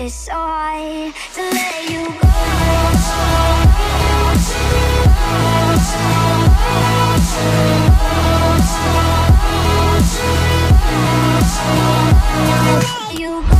it so hard to let you go? You go.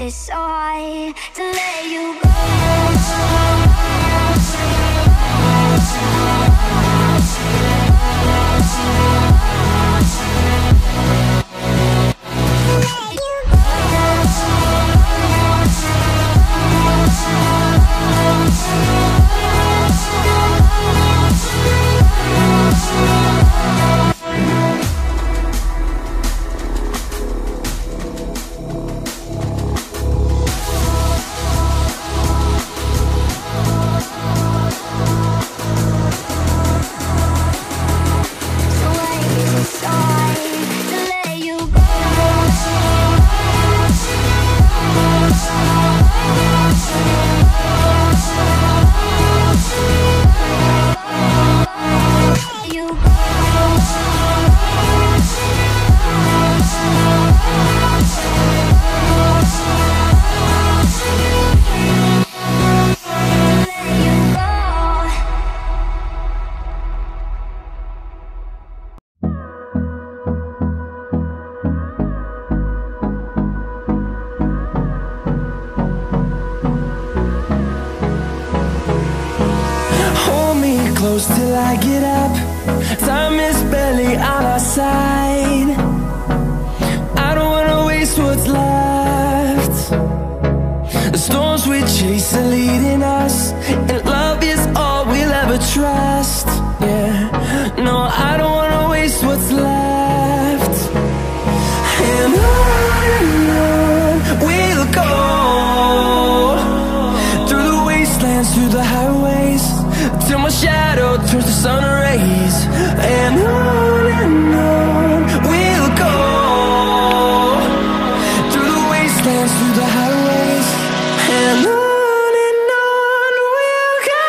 It's so hard to let you go. Close till I get up. Time is barely on our side. I don't wanna waste what's left. The storms we chase are leading us, and love is all we'll ever trust. Yeah, no, I don't wanna waste what's left. And on we'll go, through the wastelands, through the highways, till my shadow turns to sun rays. And on we'll go, through the wastelands, through the highways, and on we'll go.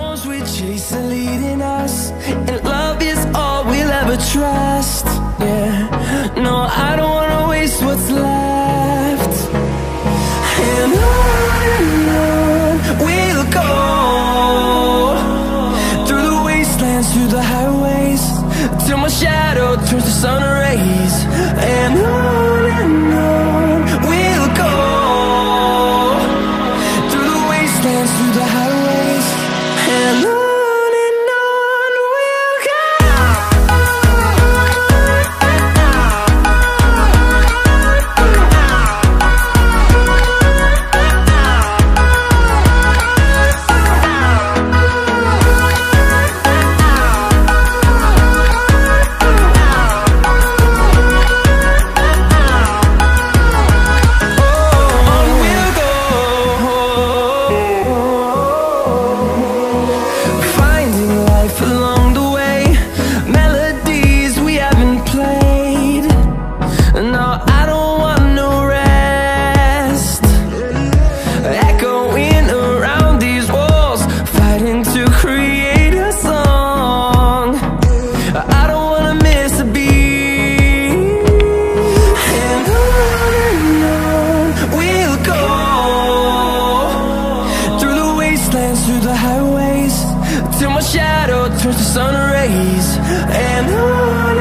storms we chase are leading us, and love is all we'll ever trust. Yeah, no, I don't wanna waste what's left. And on we'll go, through the wastelands, through the highways, till my shadow turns to sun rays. And on we'll go, through the wastelands, through the highways, and on. Through the highways, till my shadow turns to sun rays. And on